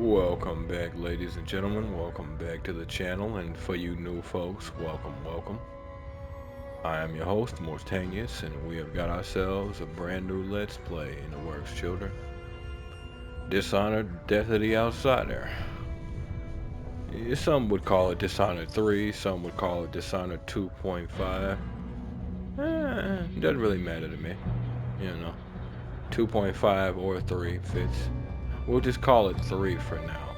Welcome back, ladies and gentlemen. Welcome back to the channel, and for you new folks, welcome. I am your host, Mortanius, and we have got ourselves a brand new Let's Play in the works, children. Dishonored, Death of the Outsider. Some would call it Dishonored 3, some would call it Dishonored 2.5. Doesn't really matter to me, you know. 2.5 or 3 fits. We'll just call it 3 for now.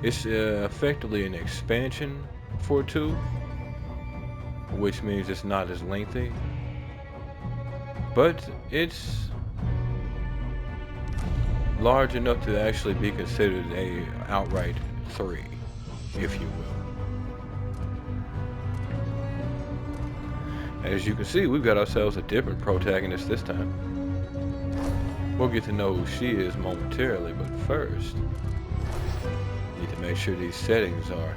It's effectively an expansion for 2, which means it's not as lengthy, but it's large enough to actually be considered a outright 3, if you will. As you can see, we've got ourselves a different protagonist this time. We'll get to know who she is momentarily, but first, need to make sure these settings are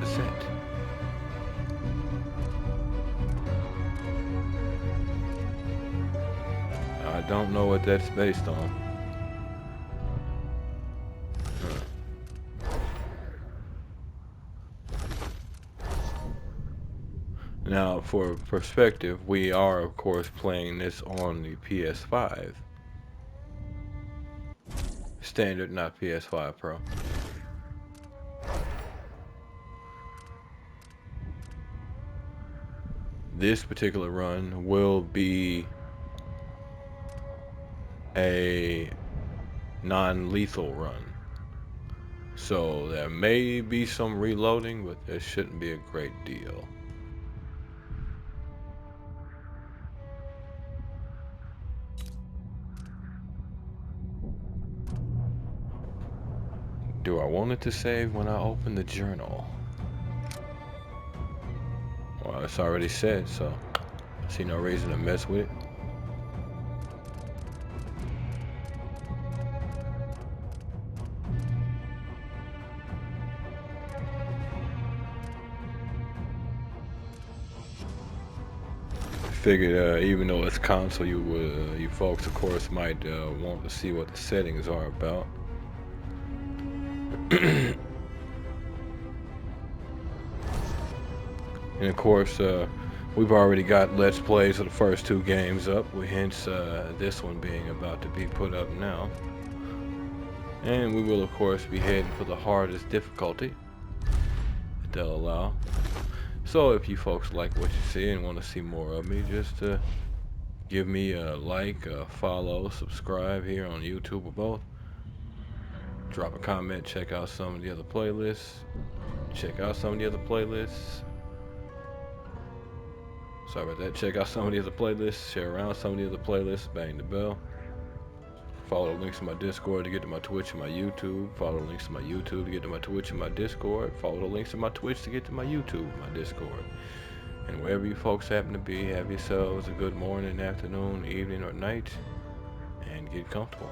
set. I don't know what that's based on. Now, for perspective, we are, of course, playing this on the PS5. Standard, not PS5 Pro. This particular run will be a non-lethal run. So there may be some reloading, but there shouldn't be a great deal. Do I want it to save when I open the journal? Well, it's already said, so I see no reason to mess with it. Figured, even though it's console, you folks, of course, might want to see what the settings are about. And of course, we've already got Let's Plays of the first 2 games up, hence this one being about to be put up now. And we will, of course, be heading for the hardest difficulty that they'll allow. So if you folks like what you see and want to see more of me, just give me a like, a follow, subscribe here on YouTube or both. Drop a comment, check out some of the other playlists. Check out some of the other playlists. Sorry about that. Check out some of the other playlists. Share around some of the other playlists. Bang the bell. Follow the links to my Discord to get to my Twitch and my YouTube. Follow the links to my YouTube to get to my Twitch and my Discord. Follow the links to my Twitch to get to my YouTube and my Discord. And wherever you folks happen to be, have yourselves a good morning, afternoon, evening, or night. And get comfortable.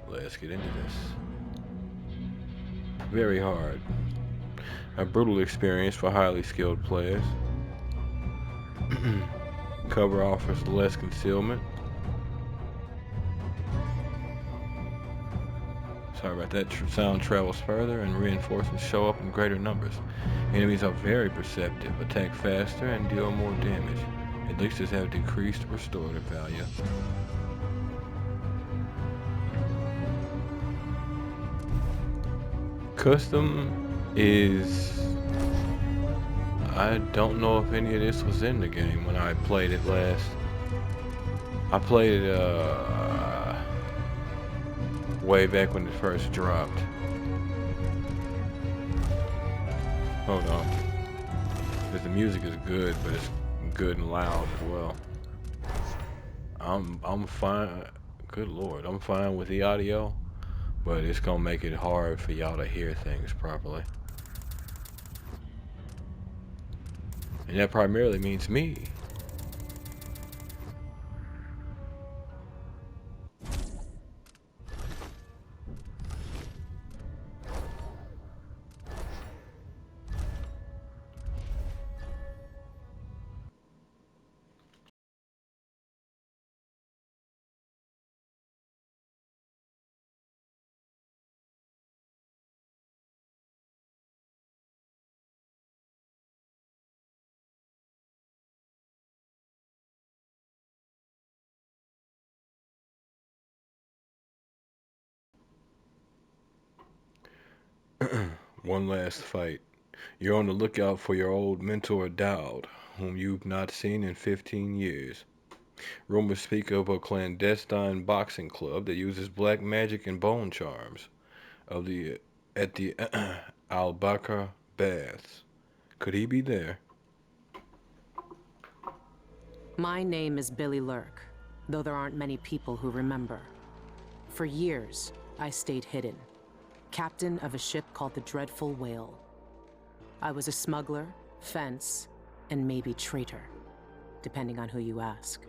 Let's get into this. Very hard. A brutal experience for highly skilled players. Cover offers less concealment. Sorry about that. Sound travels further and reinforcements show up in greater numbers. Enemies are very perceptive, attack faster, and deal more damage. Elixirs have decreased restorative value. Custom is... I don't know if any of this was in the game when I played it last. I played it way back when it first dropped. Hold on. Because the music is good, but it's good and loud as well. I'm fine. Good lord, I'm fine with the audio, but it's gonna make it hard for y'all to hear things properly. And that primarily means me. One last fight. You're on the lookout for your old mentor Dowd, whom you've not seen in 15 years. Rumors speak of a clandestine boxing club that uses black magic and bone charms of the at the Albaca Baths. Could he be there? My name is Billie Lurk, though there aren't many people who remember. For years, I stayed hidden, captain of a ship called the Dreadful Whale. I was a smuggler, fence, and maybe traitor, depending on who you ask.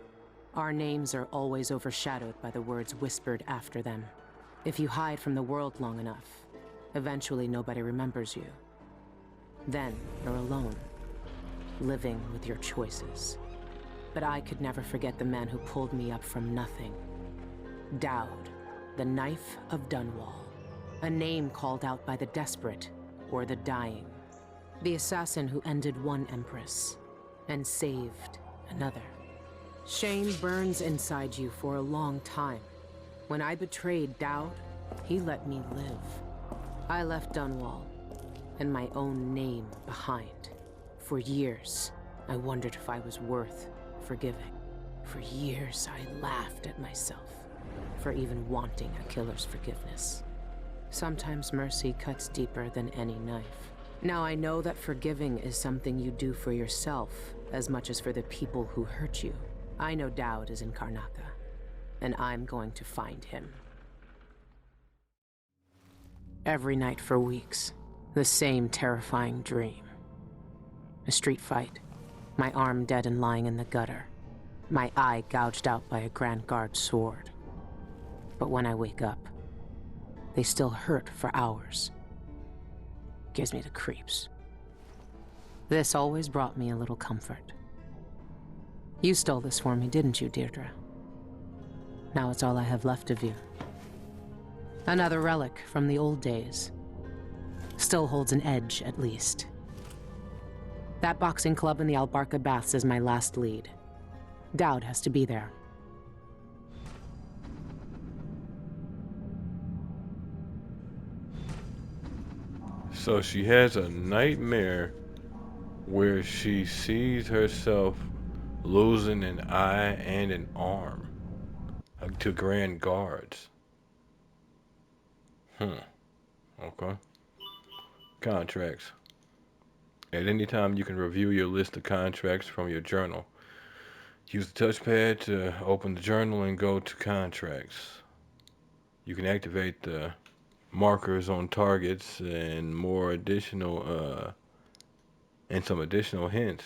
Our names are always overshadowed by the words whispered after them. If you hide from the world long enough, eventually nobody remembers you. Then you're alone, living with your choices. But I could never forget the man who pulled me up from nothing. Dowd, the Knife of Dunwall. A name called out by the desperate or the dying. The assassin who ended one empress and saved another. Shame burns inside you for a long time. When I betrayed Dowd, he let me live. I left Dunwall and my own name behind. For years, I wondered if I was worth forgiving. For years, I laughed at myself for even wanting a killer's forgiveness. Sometimes mercy cuts deeper than any knife. Now I know that forgiving is something you do for yourself as much as for the people who hurt you. I know Dowd is in Karnaca, and I'm going to find him. Every night for weeks, the same terrifying dream. A street fight, my arm dead and lying in the gutter, my eye gouged out by a Grand Guard sword. But when I wake up, they still hurt for hours. Gives me the creeps. This always brought me a little comfort. You stole this for me, didn't you, Deirdre? Now it's all I have left of you. Another relic from the old days. Still holds an edge, at least. That boxing club in the Albarca Baths is my last lead. Dowd has to be there. So she has a nightmare where she sees herself losing an eye and an arm to Grand Guards. Okay. Contracts. At any time, you can review your list of contracts from your journal. Use the touchpad to open the journal and go to contracts. You can activate the markers on targets and some additional hints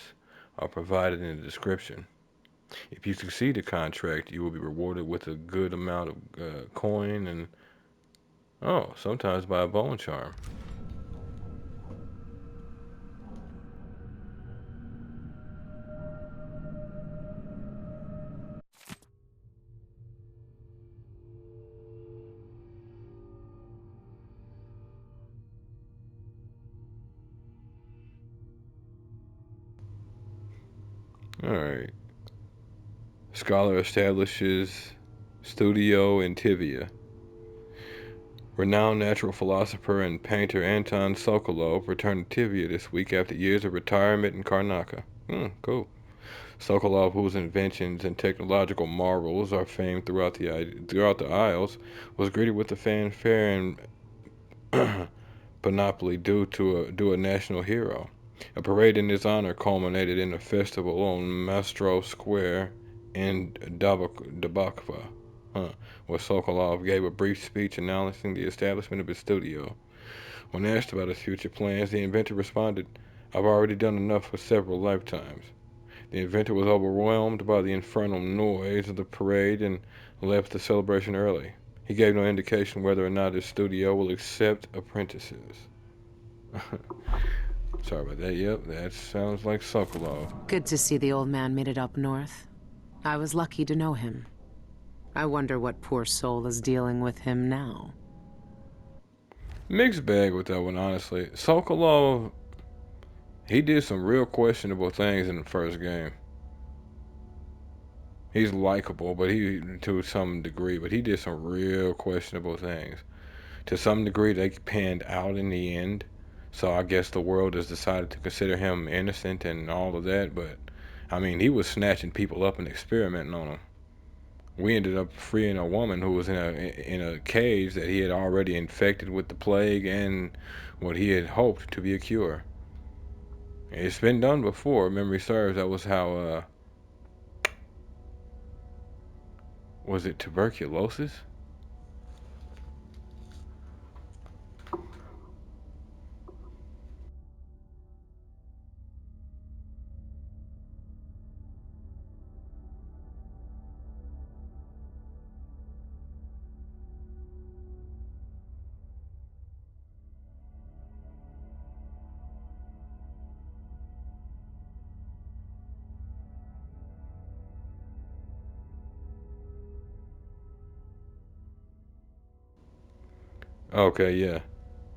are provided in the description. If you succeed a contract, you will be rewarded with a good amount of coin and, sometimes by a bone charm. Alright. Scholar establishes studio in Tivia. Renowned natural philosopher and painter Anton Sokolov returned to Tivia this week after years of retirement in Karnaca. Cool. Sokolov, whose inventions and technological marvels are famed throughout the Isles, was greeted with a fanfare and panoply due a national hero. A parade in his honor culminated in a festival on Mastro Square in Dabakva, where Sokolov gave a brief speech announcing the establishment of his studio. When asked about his future plans, the inventor responded, "I've already done enough for several lifetimes." The inventor was overwhelmed by the infernal noise of the parade and left the celebration early. He gave no indication whether or not his studio will accept apprentices. Sorry about that. Yep, that sounds like Sokolov. Good to see the old man made it up north. I was lucky to know him. I wonder what poor soul is dealing with him now. Mixed bag with that one, honestly. Sokolov, he did some real questionable things in the first game. He's likable, but he to some degree, but he did some real questionable things. To some degree, they panned out in the end. So I guess the world has decided to consider him innocent and all of that. But I mean, he was snatching people up and experimenting on them. We ended up freeing a woman who was in a cage that he had already infected with the plague and what he had hoped to be a cure. It's been done before. Memory serves. That was how. Was it tuberculosis? Okay, yeah.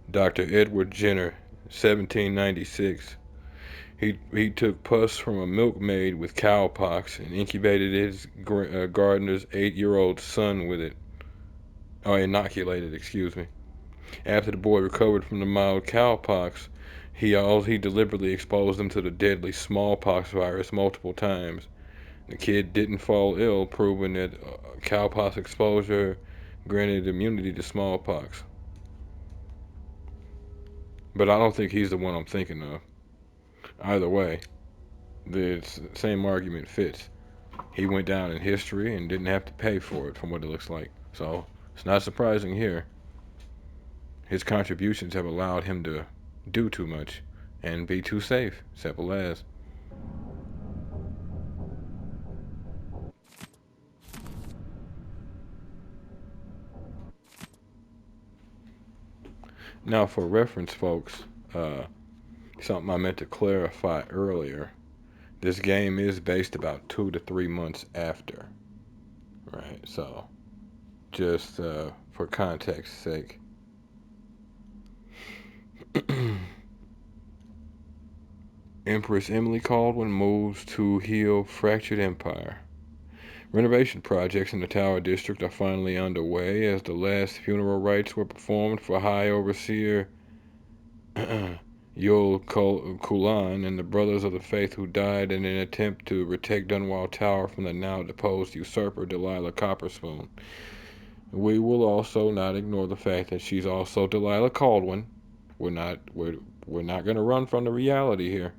Dr. Edward Jenner, 1796. He took pus from a milkmaid with cowpox and incubated his gardener's 8-year-old son with it. Oh, inoculated, excuse me. After the boy recovered from the mild cowpox, he deliberately exposed him to the deadly smallpox virus multiple times. The kid didn't fall ill, proving that cowpox exposure granted immunity to smallpox. But I don't think he's the one I'm thinking of. Either way, the same argument fits. He went down in history and didn't have to pay for it, from what it looks like. So it's not surprising here. His contributions have allowed him to do too much and be too safe. Simple as. Now, for reference, folks, something I meant to clarify earlier. This game is based about 2 to 3 months after, right? So, just for context's sake. Empress Emily Caldwin moves to heal fractured empire. Renovation projects in the Tower District are finally underway as the last funeral rites were performed for High Overseer Yul Kulan and the Brothers of the Faith who died in an attempt to protect Dunwall Tower from the now deposed usurper Delilah Copperspoon. We will also not ignore the fact that she's also Delilah Caldwin. We're not going to run from the reality here.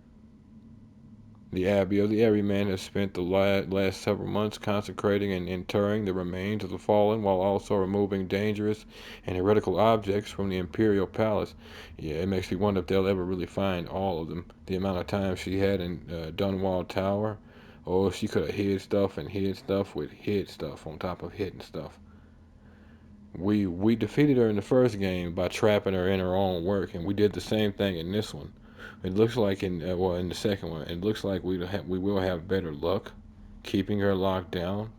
The Abbey of the Everyman has spent the last several months consecrating and interring the remains of the fallen while also removing dangerous and heretical objects from the Imperial Palace. Yeah, it makes me wonder if they'll ever really find all of them. The amount of time she had in Dunwall Tower. Oh, she could have hid stuff and hid stuff with hid stuff on top of hidden stuff. We defeated her in the first game by trapping her in her own work, and we did the same thing in this one. It looks like in the second one, it looks like we will have better luck keeping her locked down,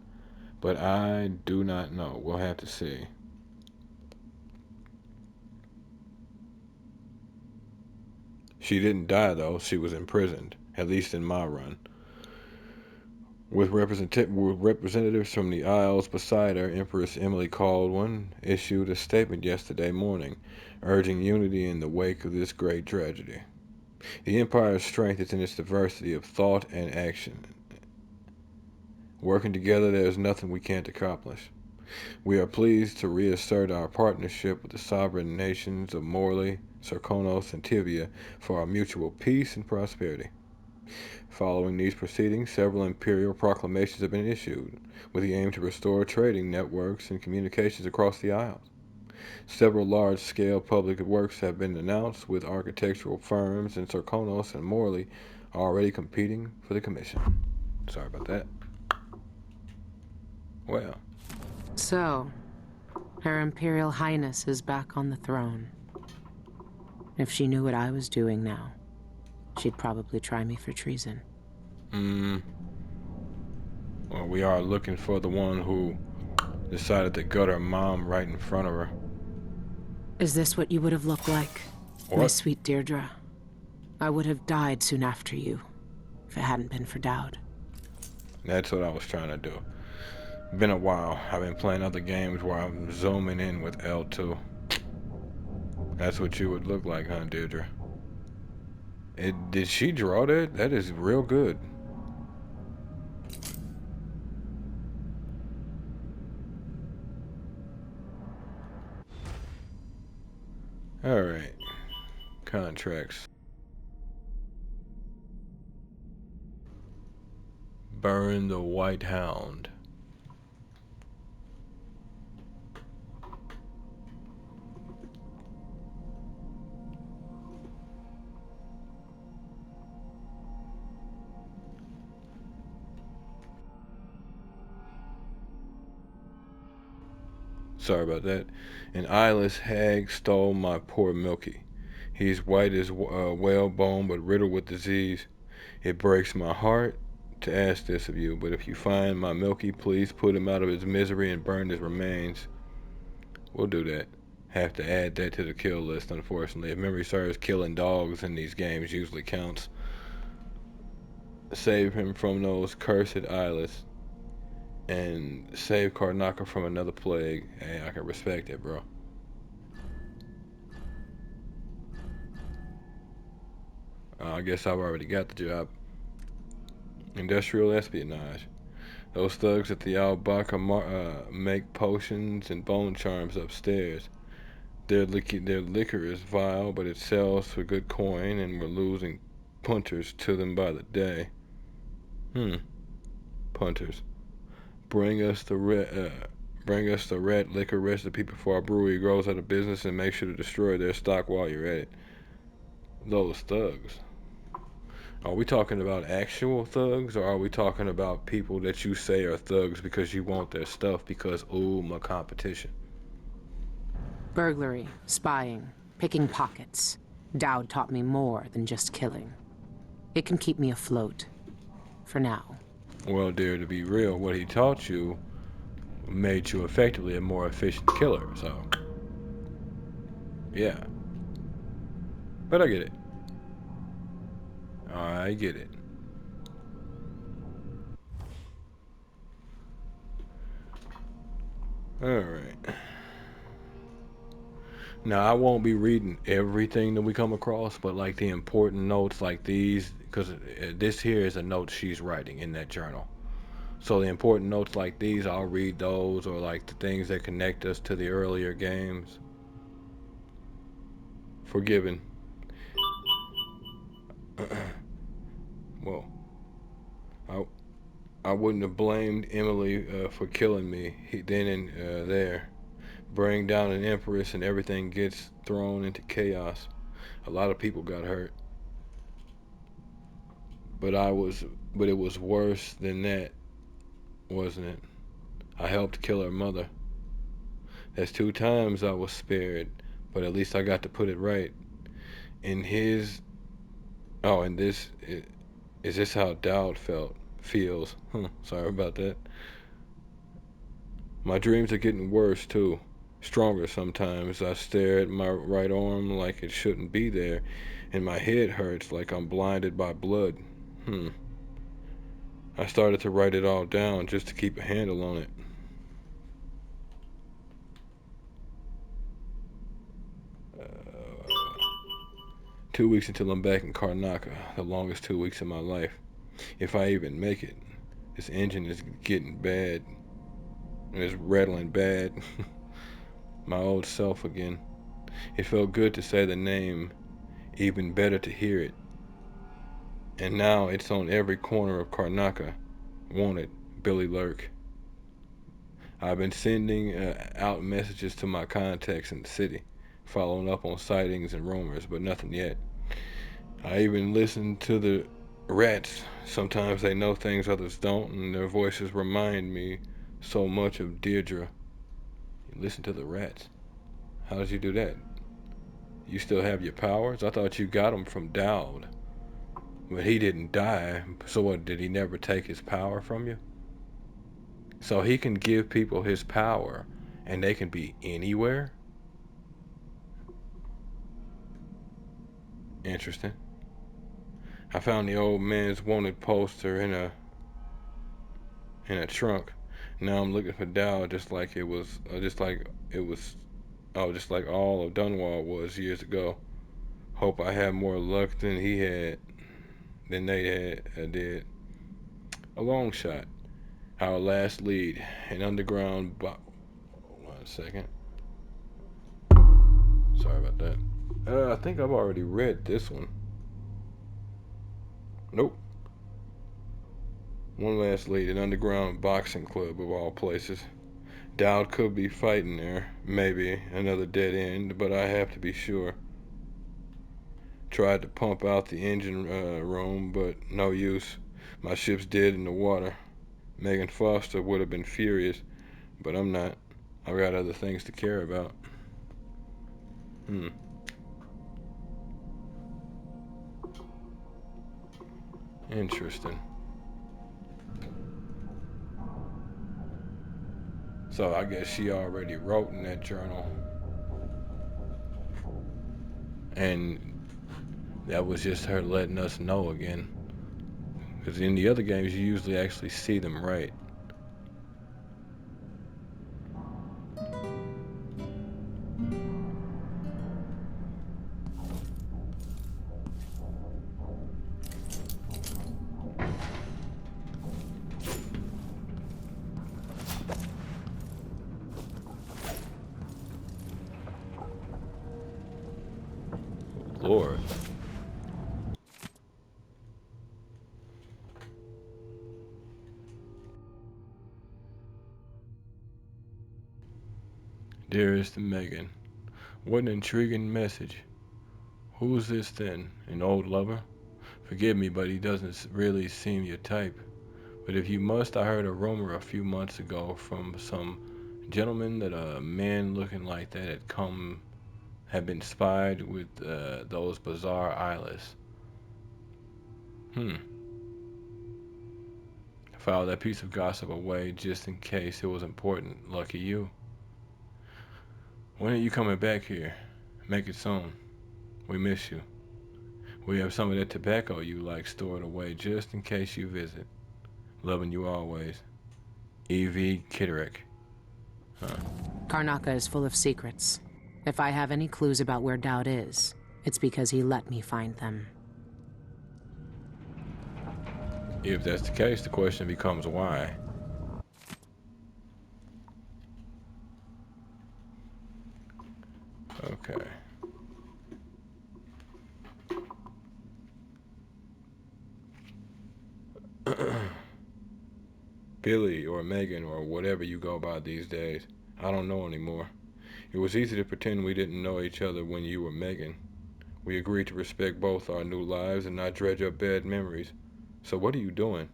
but I do not know. We'll have to see. She didn't die though. She was imprisoned, at least in my run. With representatives from the Isles beside her, Empress Emily Caldwin issued a statement yesterday morning, urging unity in the wake of this great tragedy. The Empire's strength is in its diversity of thought and action. Working together, there is nothing we can't accomplish. We are pleased to reassert our partnership with the sovereign nations of Morley, Serkonos, and Tivia for our mutual peace and prosperity. Following these proceedings, several imperial proclamations have been issued, with the aim to restore trading networks and communications across the Isles. Several large-scale public works have been announced, with architectural firms in Serkonos and Morley already competing for the commission. Sorry about that. Well. So, Her Imperial Highness is back on the throne. If she knew what I was doing now, she'd probably try me for treason. Well, we are looking for the one who decided to gut her mom right in front of her. Is this what you would have looked like, my What? sweet Deirdre? I would have died soon after you, if it hadn't been for Dowd. That's what I was trying to do. Been a while. I've been playing other games where I'm zooming in with L2. That's what you would look like, huh, Deirdre? Did she draw that? That is real good. Alright. Contracts. Burn the White Hound. Sorry about that. An eyeless hag stole my poor Milky. He's white as whalebone, but riddled with disease. It breaks my heart to ask this of you, but if you find my Milky, please put him out of his misery and burn his remains. We'll do that. Have to add that to the kill list, unfortunately. If memory serves, killing dogs in these games usually counts. Save him from those cursed eyeless. And save Karnaka from another plague. Hey, I can respect it, bro. I guess I've already got the job. Industrial espionage. Those thugs at the Albaca make potions and bone charms upstairs. Their liquor is vile, but it sells for good coin, and we're losing punters to them by the day. Punters. Bring us the red liquor recipe before our brewery goes out of business, and make sure to destroy their stock while you're at it. Those thugs. Are we talking about actual thugs, or are we talking about people that you say are thugs because you want their stuff because, ooh, my competition? Burglary, spying, picking pockets. Dowd taught me more than just killing. It can keep me afloat. For now. Well, dear, to be real, what he taught you made you effectively a more efficient killer, so. Yeah. But I get it. I get it. Alright. Now, I won't be reading everything that we come across, but like the important notes like these, because this here is a note she's writing in that journal. So the important notes like these, I'll read those, or like the things that connect us to the earlier games. Forgiven. Well, I I wouldn't have blamed Emily for killing me then and there. Bring down an empress and everything gets thrown into chaos. A lot of people got hurt, but but it was worse than that, wasn't it? I helped kill her mother. That's 2 times I was spared, but at least I got to put it right. In his, oh, and is this how Dowd feels? Sorry about that. My dreams are getting worse too. Stronger sometimes. I stare at my right arm like it shouldn't be there, and my head hurts like I'm blinded by blood. Hmm. I started to write it all down just to keep a handle on it. Uh, 2 weeks until I'm back in Karnaka, the longest 2 weeks of my life. If I even make it. This engine is getting bad. It's rattling bad. My old self again. It felt good to say the name, even better to hear it. And now it's on every corner of Karnaka. Wanted, Billie Lurk. I've been sending out messages to my contacts in the city, following up on sightings and rumors, but nothing yet. I even listen to the rats. Sometimes they know things others don't, and their voices remind me so much of Deirdre. You listen to the rats. How did you do that? You still have your powers? I thought you got them from Dowd. But he didn't die, so what, did he never take his power from you? So he can give people his power, and they can be anywhere? Interesting. I found the old man's wanted poster in a trunk. Now I'm looking for Dow just like it was Oh, just like all of Dunwall was years ago. Hope I have more luck than he had, than they did. A long shot. Our last lead. An underground. One second. Sorry about that. I think I've already read this one. Nope. One last lead. An underground boxing club of all places. Doubt could be fighting there. Maybe another dead end, but I have to be sure. Tried to pump out the engine room, but no use. My ship's dead in the water. Megan Foster would have been furious, but I'm not. I've got other things to care about. Hmm. Interesting. So I guess she already wrote in that journal, and that was just her letting us know again. Because in the other games, you usually actually see them write. Lord. Dearest Megan, what an intriguing message. Who's this then? An old lover? Forgive me, but he doesn't really seem your type. But if you must, I heard a rumor a few months ago from some gentleman that a man looking like that had been spied with those bizarre eyelids. Hmm. File that piece of gossip away just in case it was important. Lucky you. When are you coming back here? Make it soon. We miss you. We have some of that tobacco you like stored away just in case you visit. Loving you always. E.V. Kitterick. Huh. Karnaka is full of secrets. If I have any clues about where Dowd is, it's because he let me find them. If that's the case, the question becomes why. Okay. Billie or Megan or whatever you go by these days. I don't know anymore. It was easy to pretend we didn't know each other when you were Megan. We agreed to respect both our new lives and not dredge up bad memories. So what are you doing?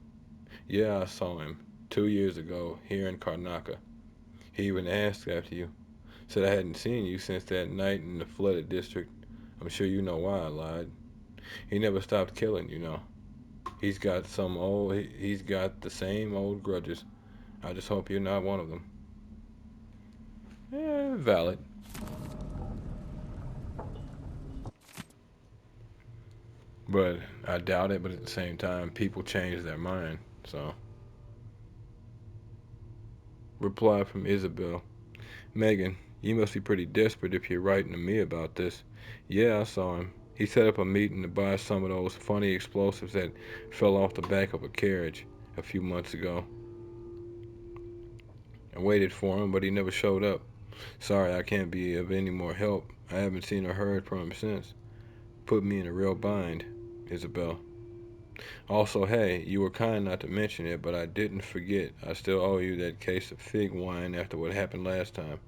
Yeah, I saw him 2 years ago here in Karnaka. He even asked after you. Said I hadn't seen you since that night in the flooded district. I'm sure you know why I lied. He never stopped killing, you know. He's got the same old grudges. I just hope you're not one of them. Valid. But I doubt it, but at the same time, people change their mind. So, reply from Isabel. Megan, you must be pretty desperate if you're writing to me about this. Yeah, I saw him. He set up a meeting to buy some of those funny explosives that fell off the back of a carriage a few months ago. I waited for him, but he never showed up. Sorry, I can't be of any more help. I haven't seen or heard from him since. Put me in a real bind, Isabel. Also, hey, you were kind not to mention it, but I didn't forget. I still owe you that case of fig wine after what happened last time.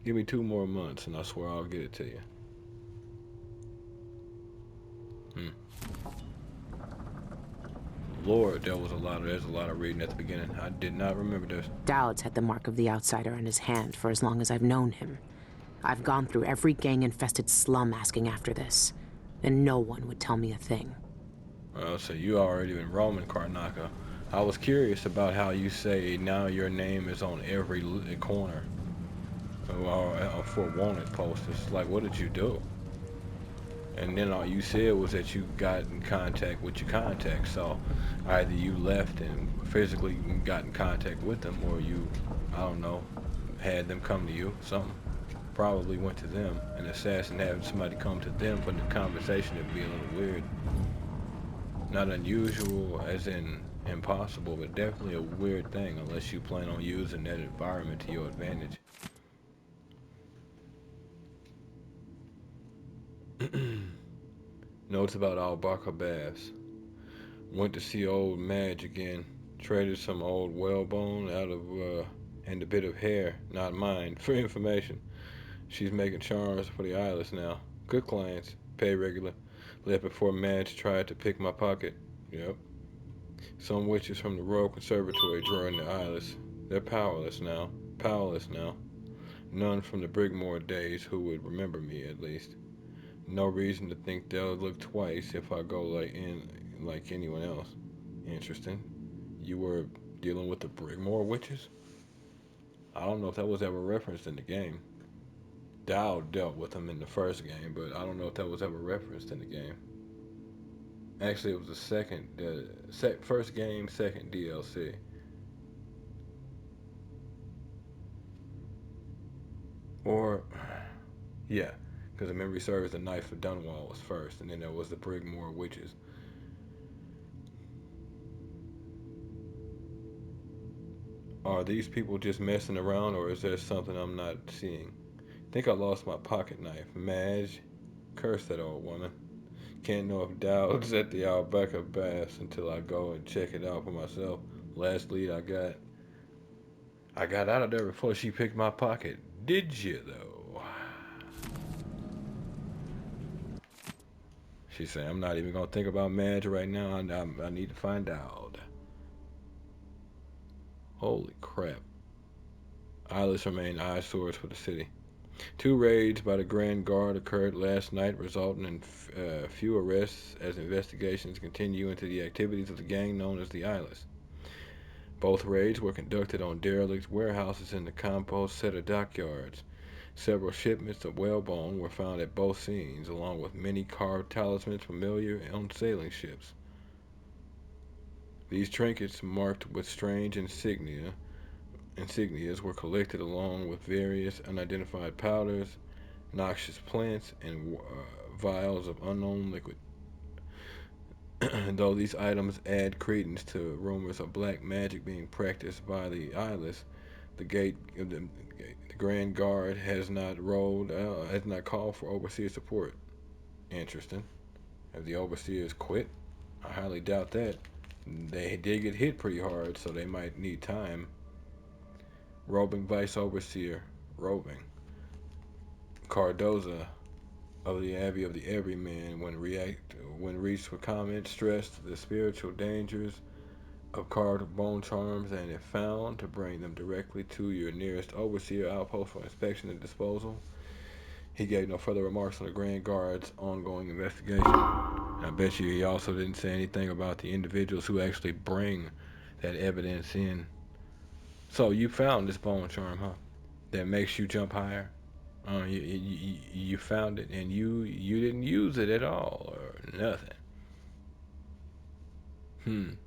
Give me 2 more months, and I swear I'll get it to you. Hmm. Lord, there's a lot of reading at the beginning. I did not remember this. Dowd's had the mark of the outsider on his hand for as long as I've known him. I've gone through every gang-infested slum asking after this, and no one would tell me a thing. Well, so you already been roaming Karnaka. I was curious about how you say now your name is on every corner or for wanted posters. Like, what did you do? And then all you said was that you got in contact with your contacts. So either you left and physically got in contact with them, or you, I don't know, had them come to you. Something. probably went to them. An assassin having somebody come to them for the conversation would be a little weird. Not unusual as in impossible, but definitely a weird thing unless you plan on using that environment to your advantage. Notes about Al-Bakr baths. Went to see old Madge again. Traded some old whalebone out of, and a bit of hair, not mine, for information. She's making charms for the eyeless now. Good clients. Pay regular. Left before Madge tried to pick my pocket. Yep. Some witches from the Royal Conservatory drawing the eyeless. They're powerless now. Powerless now. None from the Brigmore days who would remember me, at least. No reason to think they'll look twice if I go like anyone else. Interesting. You were dealing with the Brigmore witches? I don't know if that was ever referenced in the game. Dow dealt with them in the first game, but I don't know if that was ever referenced in the game. Actually, it was the first game, second DLC. Or, yeah, because the memory serves, the Knife of Dunwall was first, and then there was the Brigmore witches. Are these people just messing around, or is there something I'm not seeing? Think I lost my pocket knife. Madge, curse that old woman. Can't know if Dowd's at the Albeca Bass until I go and check it out for myself. Last lead I got. I got out of there before she picked my pocket. Did you, though? She said, I'm not even going to think about Madge right now. I need to find out. Holy crap. Eyeless remain eyesores for the city. 2 raids by the Grand Guard occurred last night, resulting in few arrests as investigations continue into the activities of the gang known as the Eyeless. Both raids were conducted on derelict warehouses in the compost set of dockyards. Several shipments of whalebone were found at both scenes, along with many carved talismans familiar on sailing ships. These trinkets, marked with strange insignias, were collected along with various unidentified powders, noxious plants, and vials of unknown liquid. Though these items add credence to rumors of black magic being practiced by the eyeless, the Grand Guard has not called for overseer support. Interesting. Have the overseers quit? I highly doubt that. They did get hit pretty hard, so they might need time. Roving Vice Overseer, roving. Cardoza of the Abbey of the Everyman, when reached for comment, stressed the spiritual dangers of carved bone charms and if found, to bring them directly to your nearest overseer outpost for inspection and disposal. He gave no further remarks on the Grand Guard's ongoing investigation. I bet you he also didn't say anything about the individuals who actually bring that evidence in. So you found this bone charm, huh? That makes you jump higher? You found it and you didn't use it at all or nothing.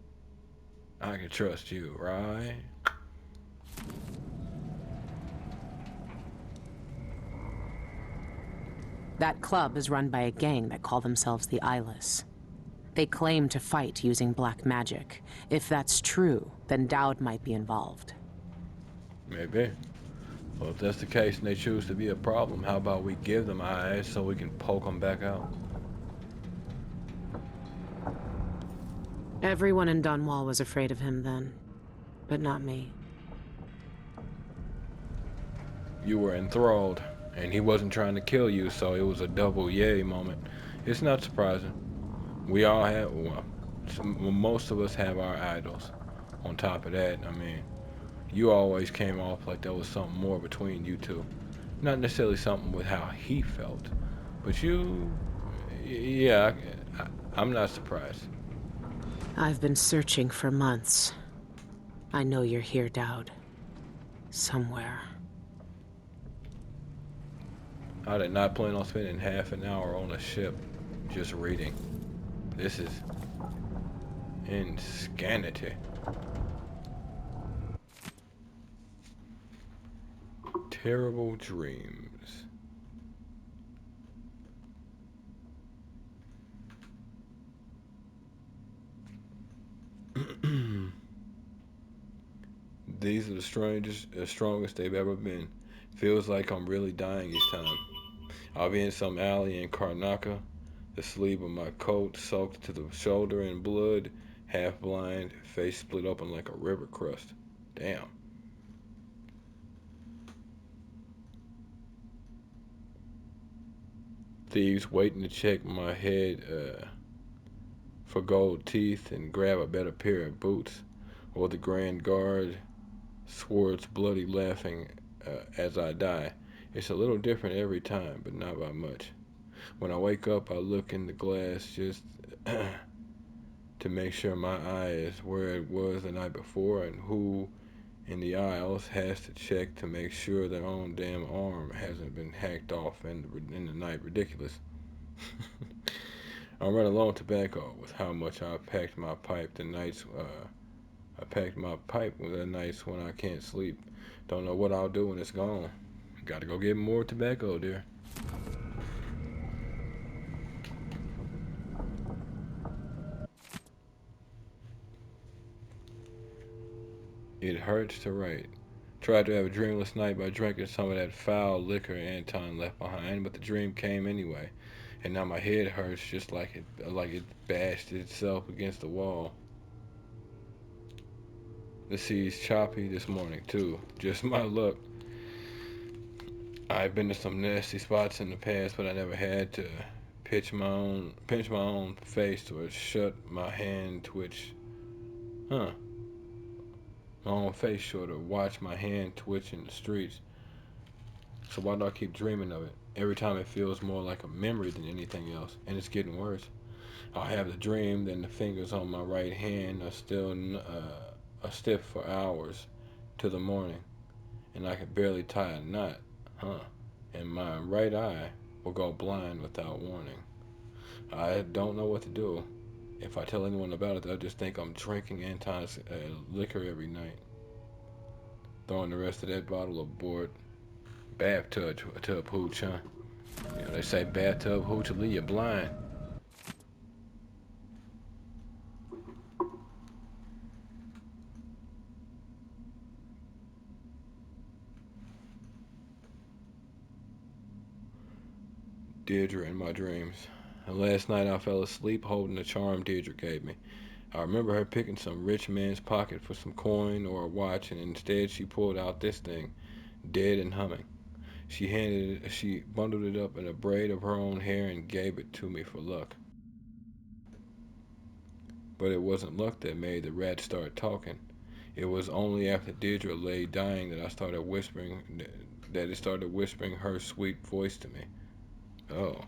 I can trust you, right? That club is run by a gang that call themselves the Eyeless. They claim to fight using black magic. If that's true, then Dowd might be involved. Maybe. Well, if that's the case and they choose to be a problem, how about we give them eyes so we can poke them back out? Everyone in Dunwall was afraid of him then, but not me. You were enthralled, and he wasn't trying to kill you, so it was a double yay moment. It's not surprising. We all have, well, most of us have our idols. On top of that, I mean, you always came off like there was something more between you two. Not necessarily something with how he felt, but yeah, I'm not surprised. I've been searching for months. I know you're here, Dowd. Somewhere. I did not plan on spending half an hour on a ship just reading. This is insanity. Terrible dreams. These are the strongest they've ever been. Feels like I'm really dying each time. I'll be in some alley in Karnaka, the sleeve of my coat soaked to the shoulder in blood, half blind, face split open like a river crust. Damn. Thieves waiting to check my head for gold teeth and grab a better pair of boots, or the Grand Guard, swords bloody laughing as I die. It's a little different every time, but not by much. When I wake up, I look in the glass just to make sure my eye is where it was the night before, and who in the aisles has to check to make sure their own damn arm hasn't been hacked off in the night. Ridiculous. I run along tobacco with how much I packed my pipe the nights. I packed my pipe with the nights when I can't sleep. Don't know what I'll do when it's gone. Gotta go get more tobacco, dear. It hurts to write. Tried to have a dreamless night by drinking some of that foul liquor Anton left behind, but the dream came anyway, and now my head hurts just like it bashed itself against the wall. The sea's choppy this morning too. Just my luck. I've been to some nasty spots in the past, but I never had to pinch my own face or shut my hand twitch. Huh? My own face short or watch my hand twitch in the streets. So why do I keep dreaming of it? Every time it feels more like a memory than anything else, and it's getting worse. I'll have the dream, then the fingers on my right hand are stiff for hours till the morning, and I can barely tie a knot, huh? And my right eye will go blind without warning. I don't know what to do. If I tell anyone about it, they'll just think I'm drinking Anton's liquor every night, throwing the rest of that bottle aboard. Bathtub hooch, huh? You know, they say bathtub hooch will leave you blind. Deirdre in my dreams. And last night I fell asleep holding the charm Deirdre gave me. I remember her picking some rich man's pocket for some coin or a watch, and instead she pulled out this thing, dead and humming. She bundled it up in a braid of her own hair and gave it to me for luck. But it wasn't luck that made the rat start talking. It was only after Deirdre lay dying that it started whispering her sweet voice to me. Oh,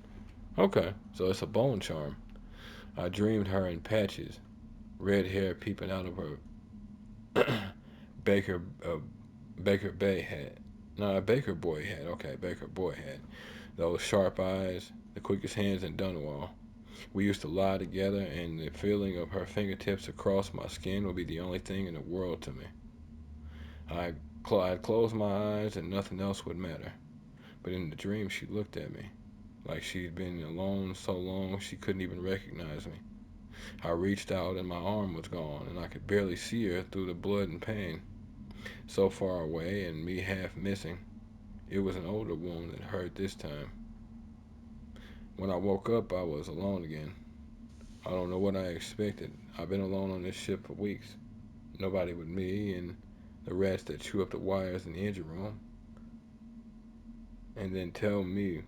okay, so it's a bone charm. I dreamed her in patches, red hair peeping out of her Baker uh, Baker Bay hat. No, a Baker Boy hat. Okay, Baker Boy hat. Those sharp eyes, the quickest hands in Dunwall. We used to lie together, and the feeling of her fingertips across my skin would be the only thing in the world to me. I'd close my eyes, and nothing else would matter. But in the dream, she looked at me like she'd been alone so long she couldn't even recognize me. I reached out, and my arm was gone, and I could barely see her through the blood and pain. So far away, and me half missing. It was an older wound that hurt this time. When I woke up, I was alone again. I don't know what I expected. I've been alone on this ship for weeks. Nobody but me and the rats that chew up the wires in the engine room. And then tell me,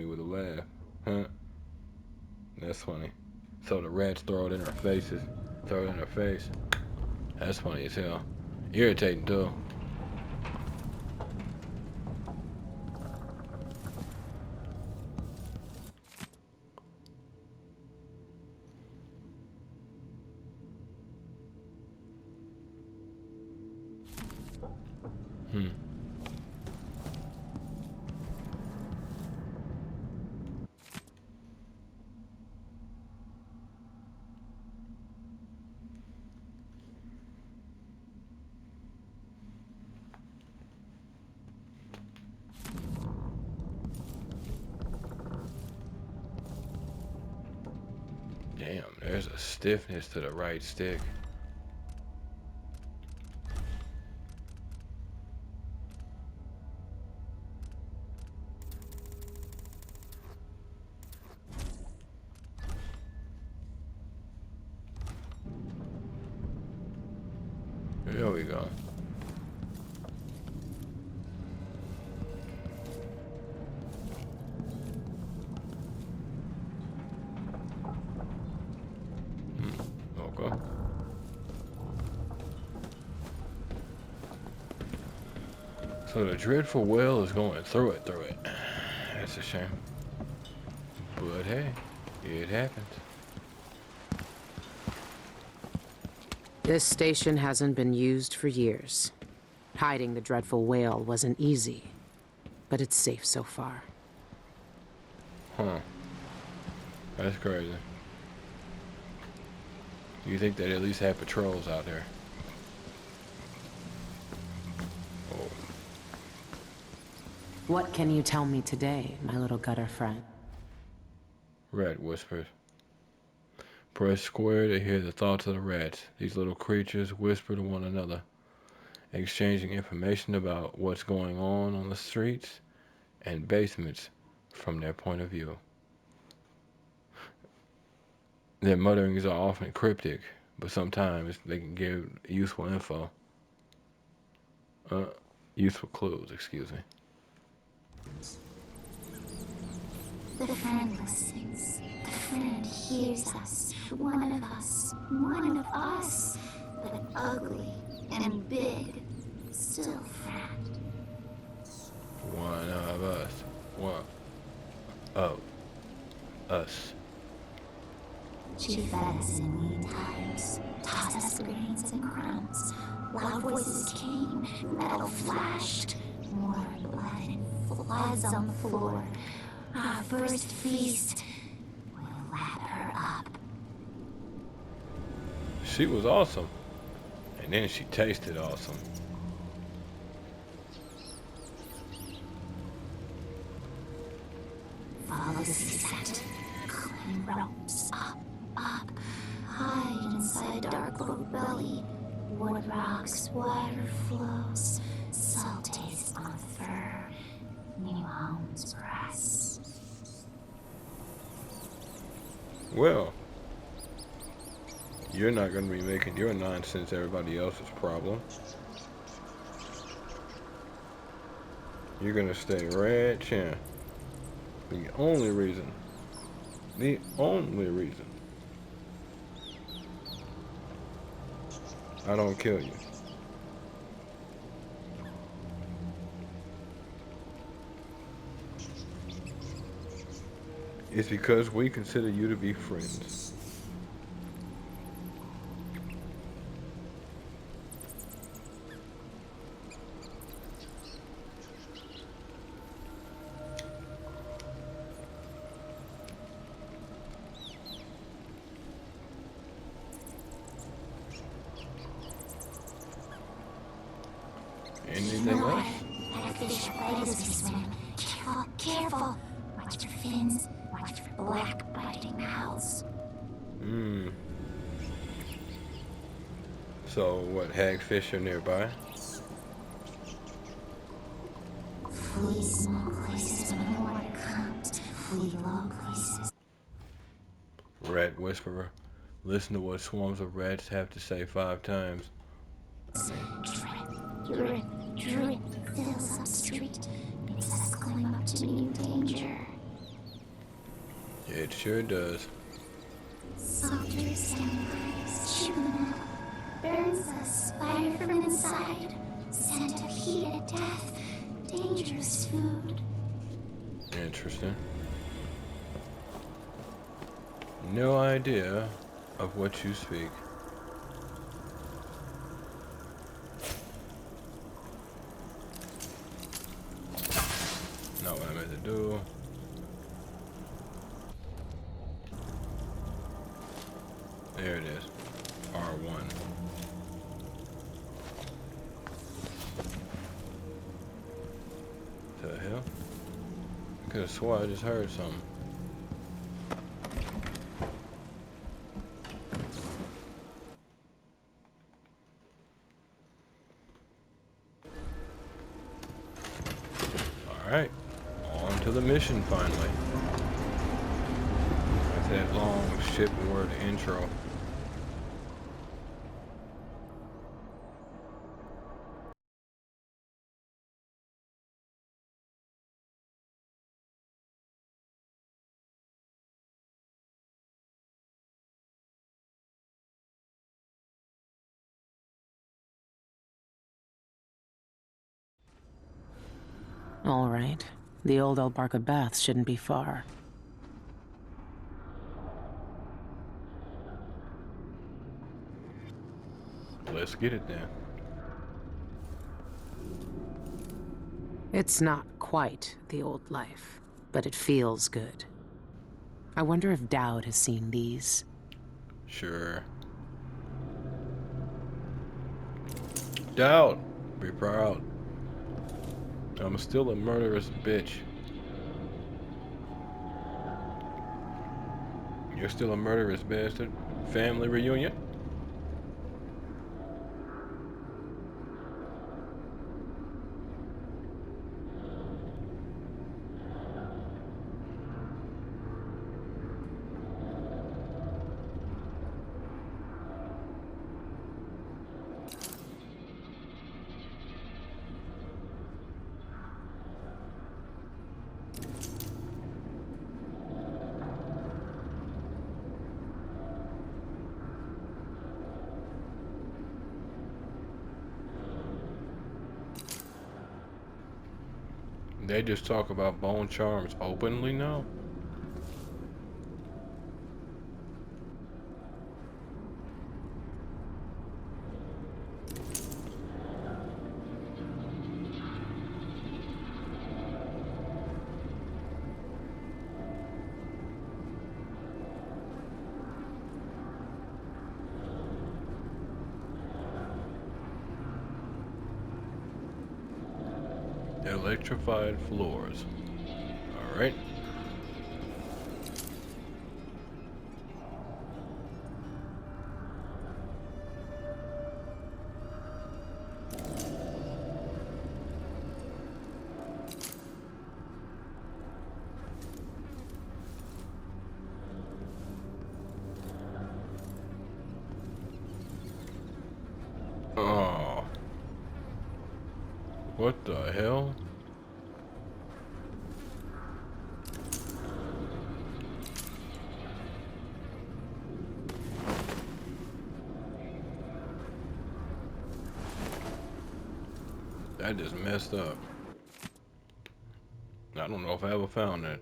with a laugh. Huh? That's funny. So the rats throw it in our faces. Throw it in our face. That's funny as hell. Irritating too. Hmm. Damn, there's a stiffness to the right stick. There we go. Okay. So the dreadful well is going through it. That's a shame. But hey, it happens. This station hasn't been used for years. Hiding the dreadful whale wasn't easy, but it's safe so far. Huh. That's crazy. You think they'd at least have patrols out there? Oh. What can you tell me today, my little gutter friend? Rat whispers. Press square to hear the thoughts of the rats. These little creatures whisper to one another, exchanging information about what's going on the streets and basements from their point of view. Their mutterings are often cryptic, but sometimes they can give useful info. Useful clues, excuse me. The friend listens. The friend hears us. One of us. One of us. But ugly and big. Still friend. One of us. One of us. She fed us in lean times. Tossed us grains and crumbs. Loud voices came. Metal flashed. More blood and floods on the floor. Our first feast. We'll lap her up. She was awesome. And then she tasted awesome. Follow the scent. Climb ropes. Up. Hide inside dark little belly. Wood rocks, water flows. Salt taste on fur. New homes press. Well, you're not going to be making your nonsense everybody else's problem. You're going to stay right here. The only reason I don't kill you is because we consider you to be friends. Anything else? That a fish bite as we swim. Careful. Watch for fins. Watch for black biting mouths. So what, hagfish are nearby? Flee small places when the water comes. Flee low places. Rat whisperer. Listen to what swarms of rats have to say 5 times. Drip, drip fills up street. Makes us climb up to new danger. It sure does. Softer samurais, chewing up. Burns us, fire from inside. Scent of heat and death. Dangerous food. Interesting. No idea of what you speak. Not what I meant to do. There it is. R1. The hell? I could have swore I just heard something. Alright. On to the mission finally. After that long shipboard intro. All right. The old Albarca Baths shouldn't be far. Let's get it then. It's not quite the old life, but it feels good. I wonder if Dowd has seen these. Sure. Doubt. Be proud. I'm still a murderous bitch. You're still a murderous bastard. Family reunion? They just talk about bone charms openly now? Electrified floors. Alright. Oh. What the hell? That just messed up. I don't know if I ever found that.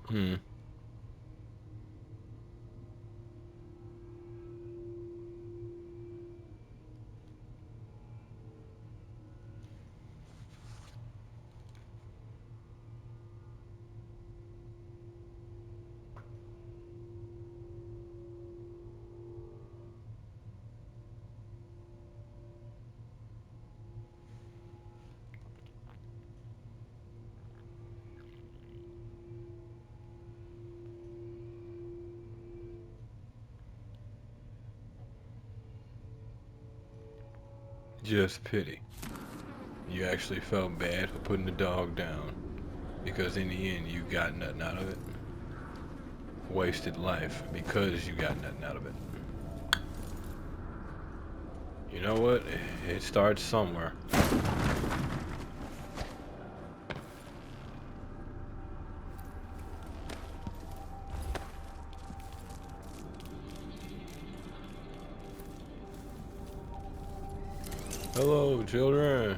Hmm. Just pity. You actually felt bad for putting the dog down. Because in the end, you got nothing out of it. Wasted life because you got nothing out of it. You know what? It starts somewhere. Hello, children.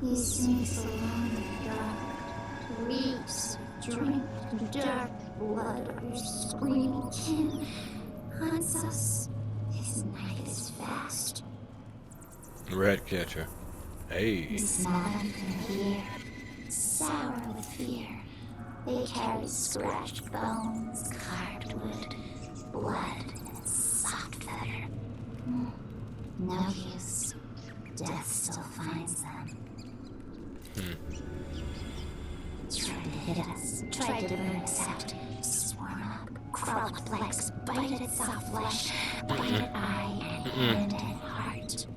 He sinks along the dark, reeks of drink and dark blood of your screaming kin, hunts us. His knife is fast. Rat catcher. We Hey. smell them from here, sour with fear. They carry scratched bones, carved wood, blood, and soft feather. No use. Death still finds them. Tried to hit us, tried to burn us out, swarm up, crawl up legs, bite at soft flesh, bite at eye and hand and heart.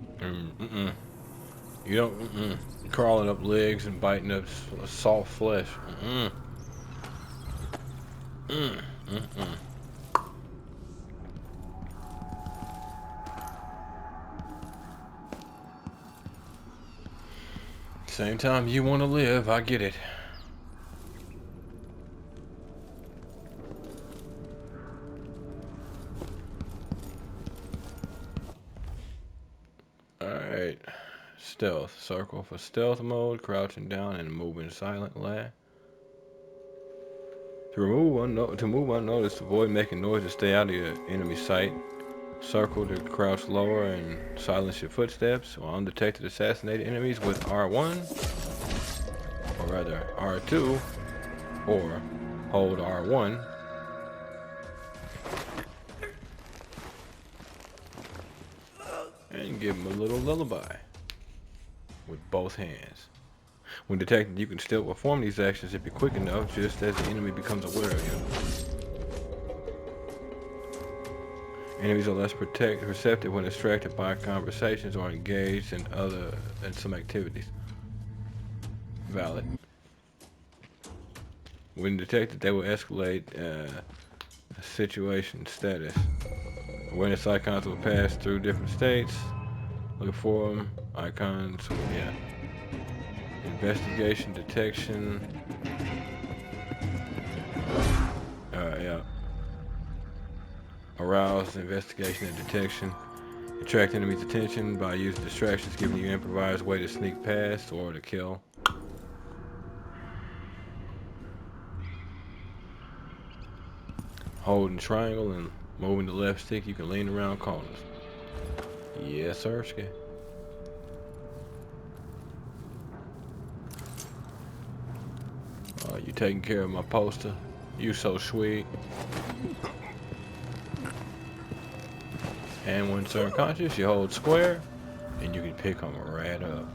You don't, Crawling up legs and biting up soft flesh. Mm, mm, mm. Same time you want to live, I get it. Alright. Stealth. Circle for stealth mode, crouching down and moving silently. To move unnoticed, avoid making noise and stay out of your enemy sight. Circle to crouch lower and silence your footsteps. Or undetected assassinate enemies with R1, or rather R2, or hold R1. And give them a little lullaby with both hands. When detected, you can still perform these actions if you're quick enough, just as the enemy becomes aware of you. Enemies are less receptive when distracted by conversations or engaged in some activities. Valid. When detected, they will escalate situation status. Awareness icons will pass through different states. Look for them. Icons, yeah. Investigation, detection. Yeah. Arouse, investigation, and detection. Attract enemies' attention by using distractions, giving you an improvised way to sneak past or to kill. Holding triangle and moving the left stick, you can lean around corners. Yes, sir. You taking care of my poster? You so sweet. And when it's unconscious, you hold square, and you can pick them right up.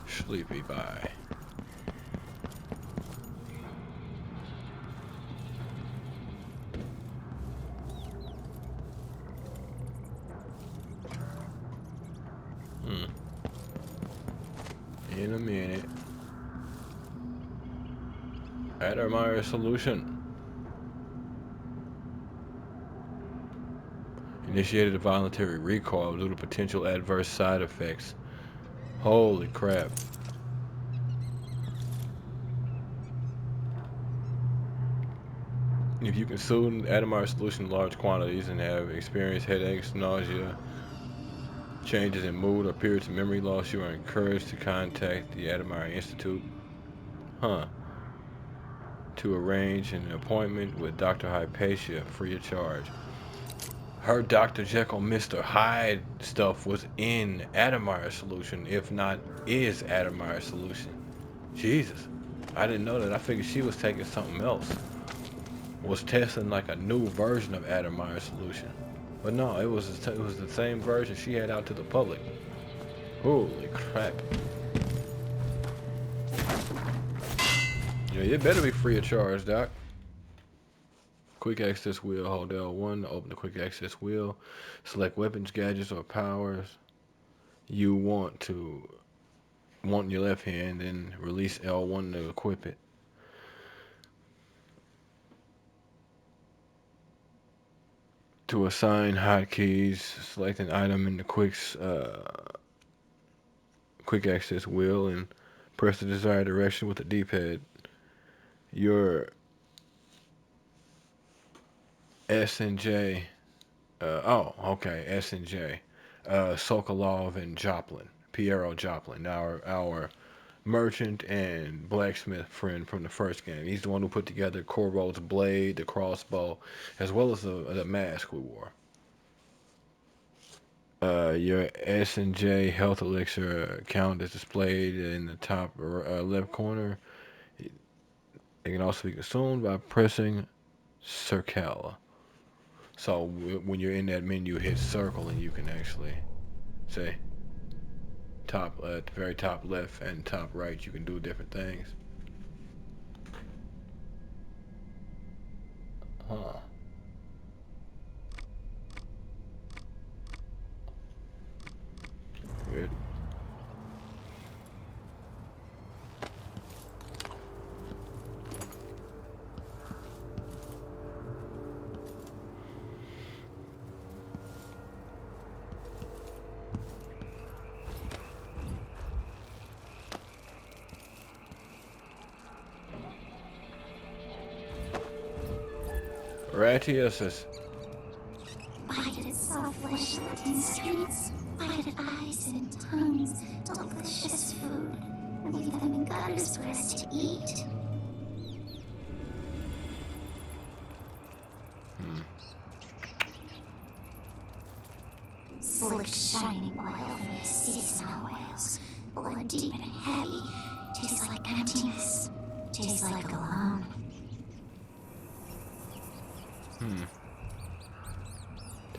Sleepy bye. In a minute. Admire solution. Initiated a voluntary recoil due to potential adverse side effects. Holy crap. If you consume Adamar solution in large quantities and have experienced headaches, nausea, changes in mood, or periods of memory loss, you are encouraged to contact the Adamar Institute. To arrange an appointment with Dr. Hypatia free of charge. Her Dr. Jekyll, Mr. Hyde stuff was in Adamar solution, if not is Adamar solution. Jesus. I didn't know that. I figured she was taking something else. Was testing like a new version of Adamar solution. But no, it was the same version she had out to the public. Holy crap. Yeah, it better be free of charge, Doc. Quick access wheel, hold L1 to open the quick access wheel. Select weapons, gadgets, or powers you want in your left hand, then release L1 to equip it. To assign hotkeys, select an item in the quick access wheel and press the desired direction with the D-pad. Your S and J. Okay, S and J. Sokolov and Joplin, Piero Joplin, our merchant and blacksmith friend from the first game. He's the one who put together Corvo's blade, the crossbow, as well as the mask we wore. Your S and J health elixir count is displayed in the top left corner. It can also be consumed by pressing circle. So when you're in that menu, hit circle and you can actually say top at the very top left and top right. You can do different things. Huh. Weird. Gratias. Bided soft flesh licking streets, bided eyes and tongues, delicious food, and leave them in gutters for us to eat. Slick, shining oil from the seasonal oils, blood deep and heavy, tastes like emptiness, tastes like alone.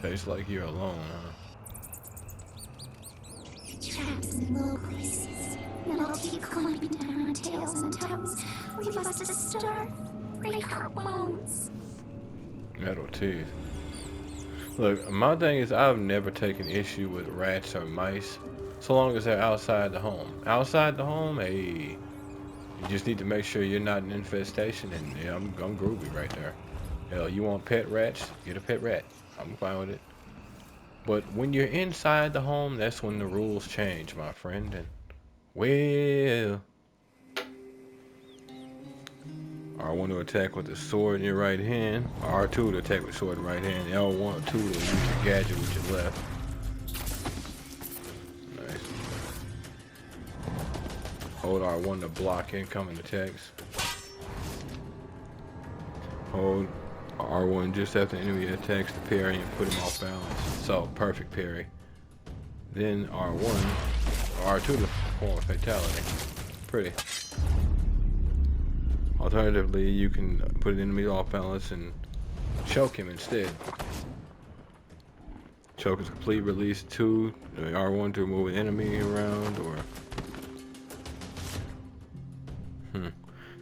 Tastes like you're alone, huh? Traps in low places, metal teeth clamping down our tails and toes. We must starve, break our bones. Metal teeth. Look, my thing is I've never taken issue with rats or mice, so long as they're outside the home. Outside the home, hey, you just need to make sure you're not an infestation, and yeah, I'm groovy right there. Hell, you want pet rats? Get a pet rat. I'm fine with it. But when you're inside the home, that's when the rules change, my friend. And well, R1 to attack with the sword in your right hand, R2 to attack with sword in right hand, L1 to use your gadget with your left. Nice. Hold R1 to block incoming attacks. Hold R1 just after enemy attacks to parry and put him off balance. So, perfect parry. Then R1, R2 to perform a fatality. Pretty. Alternatively, you can put an enemy off balance and choke him instead. Choke is complete, release 2, R1 to move an enemy around, or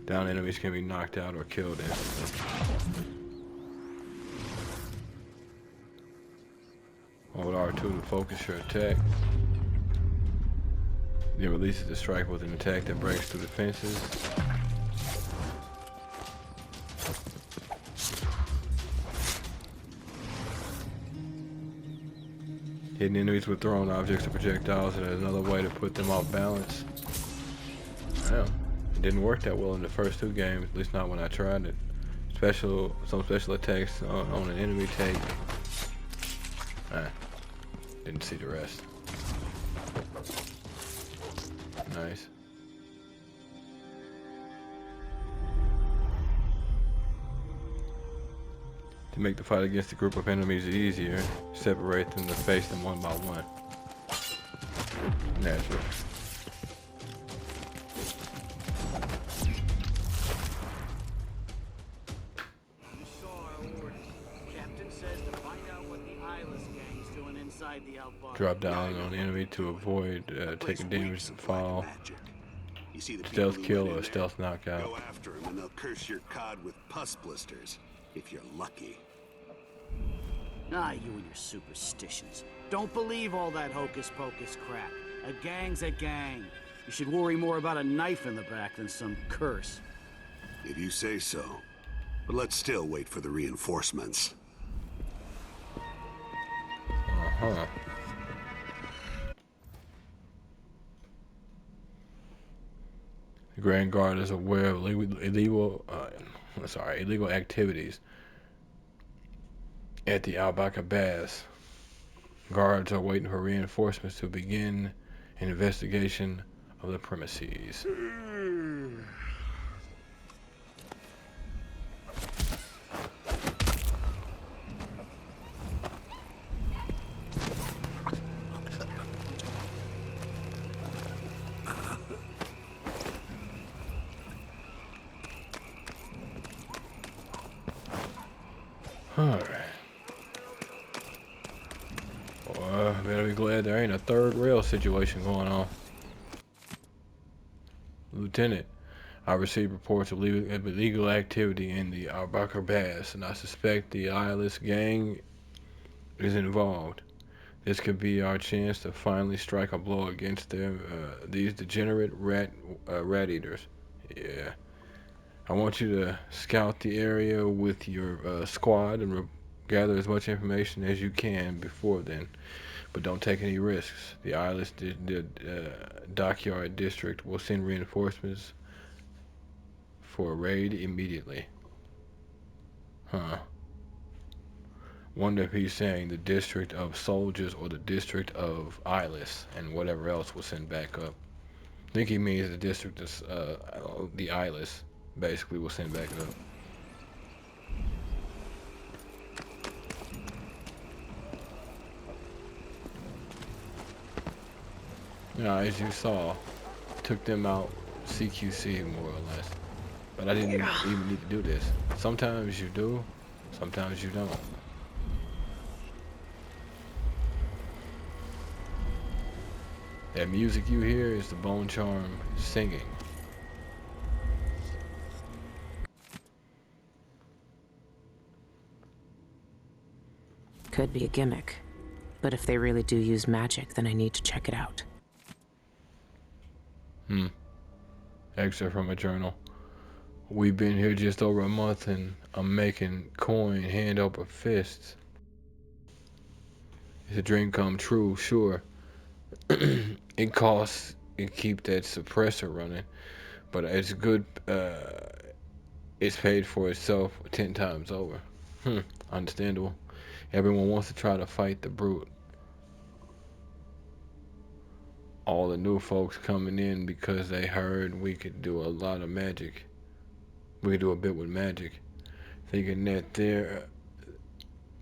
down enemies can be knocked out or killed instantly. Hold R2 to focus your attack. Then releases the strike with an attack that breaks through defenses. Hitting enemies with thrown objects or projectiles, and there's another way to put them off balance. Damn. It didn't work that well in the first 2 games, at least not when I tried it. Some special attacks on an enemy take. Didn't see the rest. Nice. To make the fight against a group of enemies easier, separate them to face them one by one. Natural. You saw our orders. Captain says to find out what the eyeless gang's doing inside the outback. Drop down on the enemy to avoid taking damage and fall. Stealth kill or stealth knockout. Go after him and they'll curse your cod with pus blisters, if you're lucky. Ah, you and your superstitions. Don't believe all that hocus-pocus crap. A gang's a gang. You should worry more about a knife in the back than some curse. If you say so. But let's still wait for the reinforcements. Uh-huh. The Grand Guard is aware of illegal activities at the Al-Baka Baths. Guards are waiting for reinforcements to begin an investigation of the premises. Alright. Well, better be glad there ain't a third rail situation going on. Lieutenant, I received reports of illegal activity in the Al-Bakr Baths, and I suspect the eyeless gang is involved. This could be our chance to finally strike a blow against these degenerate rat eaters. Yeah. I want you to scout the area with your squad and gather as much information as you can before then. But don't take any risks. The eyeless dockyard district will send reinforcements for a raid immediately. Huh. Wonder if he's saying the district of soldiers or the district of eyeless and whatever else will send back up. I think he means the district of the eyeless basically will send back up. Now, as you saw, took them out CQC more or less. But I didn't even need to do this. Sometimes you do, sometimes you don't. That music you hear is the bone charm singing. Could be a gimmick. But if they really do use magic, then I need to check it out. Excerpt from a journal. We've been here just over a month and I'm making coin hand over fist. It's a dream come true, sure. It costs to keep that suppressor running, but it's good. It's paid for itself 10 times over. Understandable. Everyone wants to try to fight the brute. All the new folks coming in because they heard we could do a lot of magic. We could do a bit with magic. Thinking they're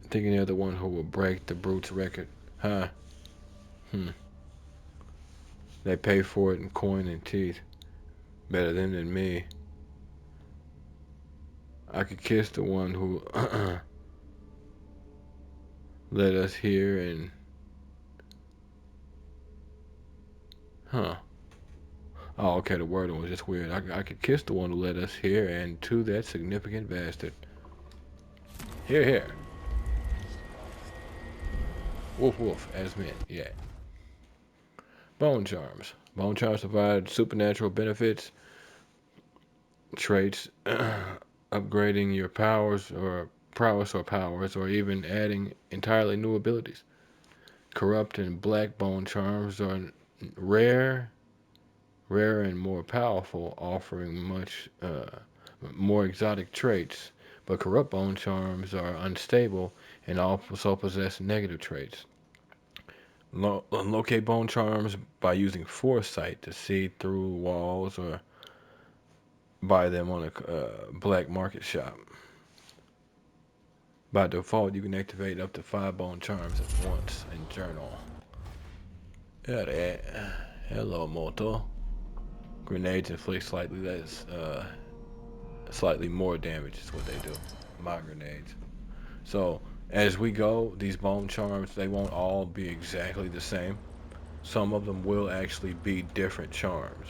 the one who will break the brute's record. Huh? They pay for it in coin and teeth. Better them than me. I could kiss the one who let us hear and... Huh. Oh, okay, the wording was just weird. I could kiss the one who let us hear and to that significant bastard. Here, here. Woof, woof, as men, yeah. Bone charms. Bone charms provide supernatural benefits, traits, upgrading your powers or prowess or powers, or even adding entirely new abilities. Corrupt and black bone charms are rare and more powerful, offering much more exotic traits. But corrupt bone charms are unstable and also possess negative traits. Locate bone charms by using foresight to see through walls or buy them on a black market shop. By default, you can activate up to 5 bone charms at once in journal. Hello, Moto. Grenades inflict slightly more damage is what they do. My grenades. So as we go, these bone charms, they won't all be exactly the same. Some of them will actually be different charms.